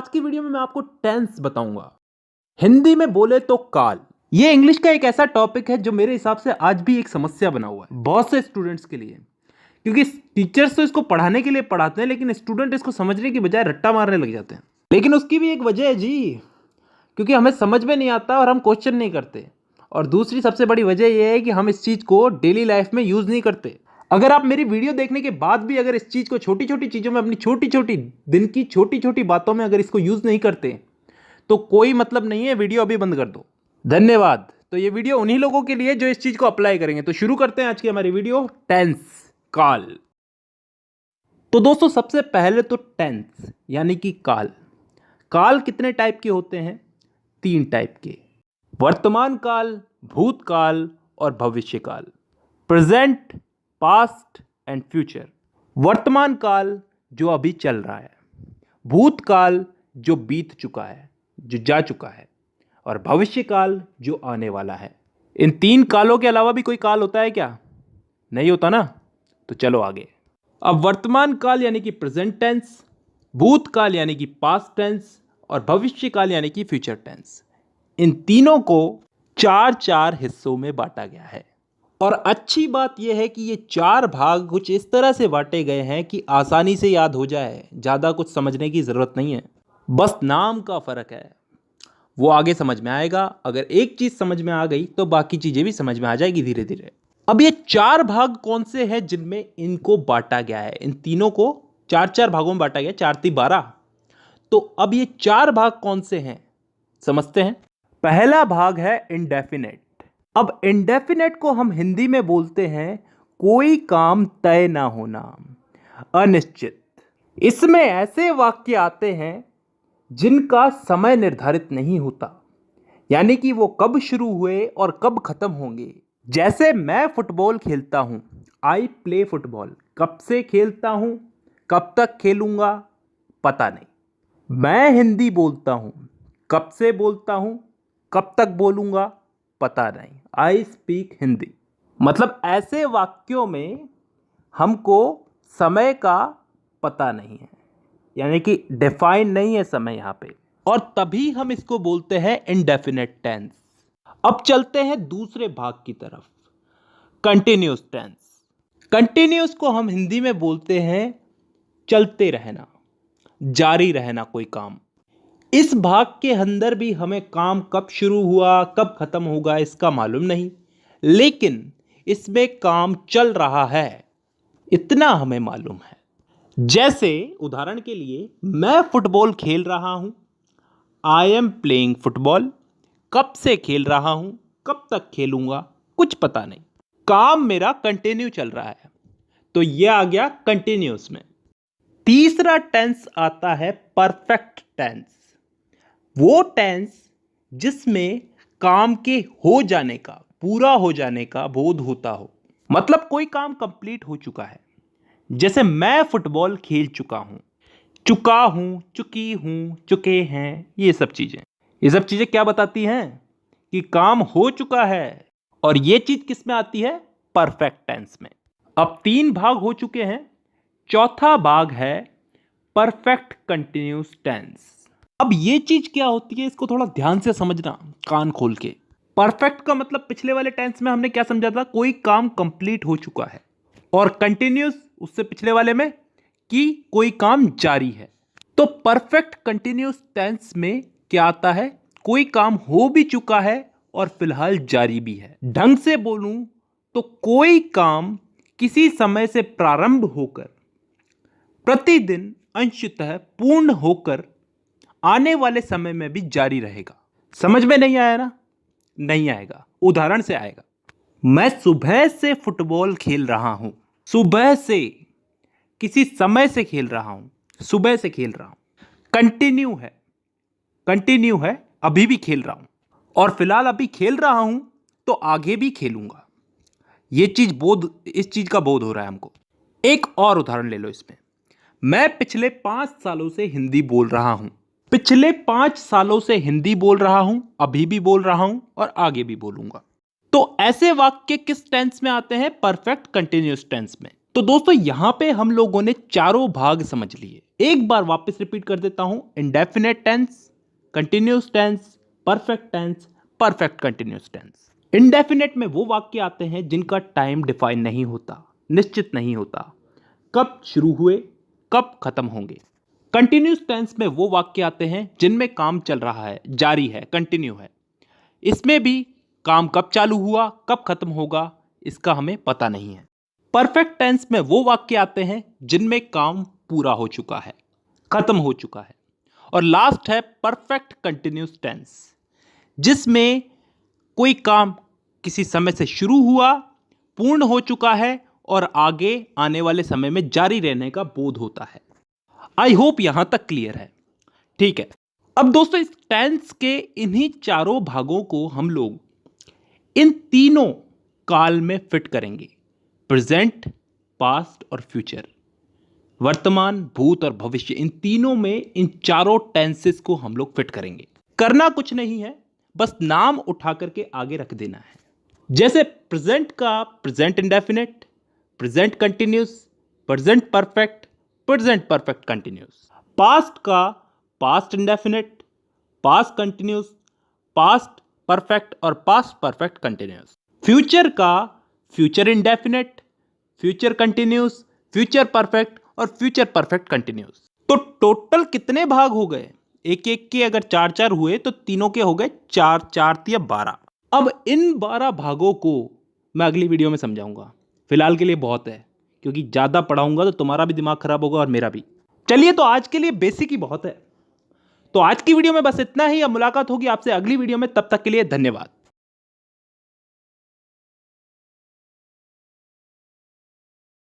आज की वीडियो में मैं आपको टेंस बताऊंगा। हिंदी में बोले तो काल। ये इंग्लिश का एक ऐसा टॉपिक है जो मेरे हिसाब से आज भी एक समस्या बना हुआ है बहुत से स्टूडेंट्स के लिए, क्योंकि टीचर्स तो इसको पढ़ाने के लिए पढ़ाते हैं लेकिन स्टूडेंट इसको समझने की बजाय रट्टा मारने लग जाते हैं। लेकिन उसकी भी एक वजह है जी, क्योंकि हमें समझ में नहीं आता और हम क्वेश्चन नहीं करते। और दूसरी सबसे बड़ी वजह यह है कि हम इस चीज़ को डेली लाइफ में यूज़ नहीं करते। अगर आप मेरी वीडियो देखने के बाद भी अगर इस चीज़ को छोटी छोटी चीज़ों में, अपनी छोटी छोटी दिन की छोटी छोटी बातों में अगर इसको यूज़ नहीं करते तो कोई मतलब नहीं है, वीडियो अभी बंद कर दो। धन्यवाद। तो ये वीडियो उन्हीं लोगों के लिए जो इस चीज़ को अप्लाई करेंगे। तो शुरू करते हैं आज की हमारी वीडियो, टेंस, काल। तो दोस्तों सबसे पहले तो टेंस यानी कि काल। काल कितने टाइप के होते हैं? 3 टाइप के, वर्तमान काल, भूतकाल और भविष्य काल। Present, past and future. वर्तमान काल जो अभी चल रहा है, भूतकाल जो बीत चुका है, जो जा चुका है, और भविष्य काल जो आने वाला है। इन 3 कालों के अलावा भी कोई काल होता है क्या? नहीं होता ना। तो चलो आगे। अब वर्तमान काल यानी कि प्रेजेंट टेंस, भूतकाल यानी कि पास्ट टेंस और भविष्य काल यानी कि फ्यूचर टेंस, इन तीनों को 4 हिस्सों में बांटा गया है। और अच्छी बात यह है कि ये 4 भाग कुछ इस तरह से बांटे गए हैं कि आसानी से याद हो जाए, ज़्यादा कुछ समझने की ज़रूरत नहीं है, बस नाम का फ़र्क है। वो आगे समझ में आएगा। अगर एक चीज़ समझ में आ गई तो बाकी चीज़ें भी समझ में आ जाएगी धीरे धीरे। अब ये 4 भाग कौन से हैं जिनमें इनको बांटा गया है? इन तीनों को 4 भागों में बांटा गया, 4 × 12। तो अब ये 4 भाग कौन से हैं समझते हैं। पहला भाग है इंडेफिनेट। अब इंडेफिनेट को हम हिंदी में बोलते हैं कोई काम तय ना होना, अनिश्चित। इसमें ऐसे वाक्य आते हैं जिनका समय निर्धारित नहीं होता, यानी कि वो कब शुरू हुए और कब खत्म होंगे। जैसे मैं फुटबॉल खेलता हूं, आई प्ले फुटबॉल। कब से खेलता हूं, कब तक खेलूंगा, पता नहीं। मैं हिंदी बोलता हूं, कब से बोलता हूं, कब तक बोलूंगा, पता नहीं। I speak Hindi. मतलब ऐसे वाक्यों में हमको समय का पता नहीं है, यानी कि डिफाइन नहीं है समय यहाँ पे, और तभी हम इसको बोलते हैं इंडेफिनेट टेंस। अब चलते हैं दूसरे भाग की तरफ, कंटिन्यूअस टेंस। कंटिन्यूअस को हम हिंदी में बोलते हैं चलते रहना, जारी रहना कोई काम। इस भाग के अंदर भी हमें काम कब शुरू हुआ कब खत्म होगा इसका मालूम नहीं, लेकिन इसमें काम चल रहा है इतना हमें मालूम है। जैसे उदाहरण के लिए, मैं फुटबॉल खेल रहा हूं, आई एम प्लेइंग फुटबॉल। कब से खेल रहा हूं, कब तक खेलूंगा, कुछ पता नहीं। काम मेरा कंटिन्यू चल रहा है, तो यह आ गया कंटिन्यूअस में। तीसरा टेंस आता है परफेक्ट टेंस। वो टेंस जिसमें काम के हो जाने का, पूरा हो जाने का बोध होता हो, मतलब कोई काम कंप्लीट हो चुका है। जैसे मैं फुटबॉल खेल चुका हूं, चुका हूं, चुकी हूं, चुके हैं, ये सब चीजें क्या बताती हैं? कि काम हो चुका है। और ये चीज किस में आती है? परफेक्ट टेंस में। अब 3 भाग हो चुके हैं, चौथा भाग है परफेक्ट कंटिन्यूअस टेंस। अब ये चीज क्या होती है, इसको थोड़ा ध्यान से समझना, कान खोल के। परफेक्ट का मतलब पिछले वाले टेंस में हमने क्या समझा था? कोई काम कंप्लीट हो चुका है। और कंटिन्यूअस उससे पिछले वाले में कि कोई काम जारी है। तो परफेक्ट कंटिन्यूअस टेंस में क्या आता है? कोई काम हो भी चुका है और फिलहाल जारी भी है। ढंग से बोलूं तो कोई काम किसी समय से प्रारंभ होकर प्रतिदिन अंशतः पूर्ण होकर आने वाले समय में भी जारी रहेगा। समझ में नहीं आया ना? नहीं आएगा, उदाहरण से आएगा। मैं सुबह से फुटबॉल खेल रहा हूं। सुबह से, किसी समय से खेल रहा हूं, सुबह से खेल रहा हूं। कंटिन्यू है, अभी भी खेल रहा हूं, और फिलहाल अभी खेल रहा हूं तो आगे भी खेलूंगा। इस चीज का बोध हो रहा है हमको। एक और उदाहरण ले लो इसमें। मैं पिछले 5 सालों से हिंदी बोल रहा हूं। पिछले 5 सालों से हिंदी बोल रहा हूं, अभी भी बोल रहा हूं और आगे भी बोलूंगा। तो ऐसे वाक्य किस टेंस में आते हैं? परफेक्ट कंटिन्यूअस टेंस में। तो दोस्तों यहां पे हम लोगों ने चारों भाग समझ लिए। एक बार वापस रिपीट कर देता हूं। Indefinite tense, continuous tense, perfect tense, perfect continuous tense. Indefinite में वो वाक्य आते हैं जिनका टाइम डिफाइन नहीं होता, निश्चित नहीं होता, कब शुरू हुए कब खत्म होंगे। कंटिन्यूस टेंस में वो वाक्य आते हैं जिनमें काम चल रहा है, जारी है, कंटिन्यू है। इसमें भी काम कब चालू हुआ कब खत्म होगा इसका हमें पता नहीं है। परफेक्ट टेंस में वो वाक्य आते हैं जिनमें काम पूरा हो चुका है, खत्म हो चुका है। और लास्ट है परफेक्ट कंटिन्यूस टेंस, जिसमें कोई काम किसी समय से शुरू हुआ, पूर्ण हो चुका है और आगे आने वाले समय में जारी रहने का बोध होता है। आई होप यहां तक क्लियर है। ठीक है, अब दोस्तों इस टेंस के इन्हीं चारों भागों को हम लोग इन तीनों काल में फिट करेंगे। प्रेजेंट, पास्ट और फ्यूचर, वर्तमान, भूत और भविष्य, इन तीनों में इन चारों टेंसेस को हम लोग फिट करेंगे। करना कुछ नहीं है, बस नाम उठा करके आगे रख देना है। जैसे प्रेजेंट का present indefinite, present continuous, present perfect, present perfect continuous. Past का past indefinite, past continuous, past perfect और पास्ट परफेक्ट कंटिन्यूस। फ्यूचर का future indefinite, future continuous, future perfect और फ्यूचर परफेक्ट कंटिन्यूस। तो टोटल कितने भाग हो गए? एक एक के अगर चार चार हुए तो तीनों के हो गए चार, चार या 12। अब इन 12 भागों को मैं अगली वीडियो में समझाऊंगा। फिलहाल के लिए बहुत है, क्योंकि ज्यादा पढ़ाऊंगा तो तुम्हारा भी दिमाग खराब होगा और मेरा भी। चलिए, तो आज के लिए बेसिक ही बहुत है। तो आज की वीडियो में बस इतना ही। अब मुलाकात होगी आपसे अगली वीडियो में, तब तक के लिए धन्यवाद।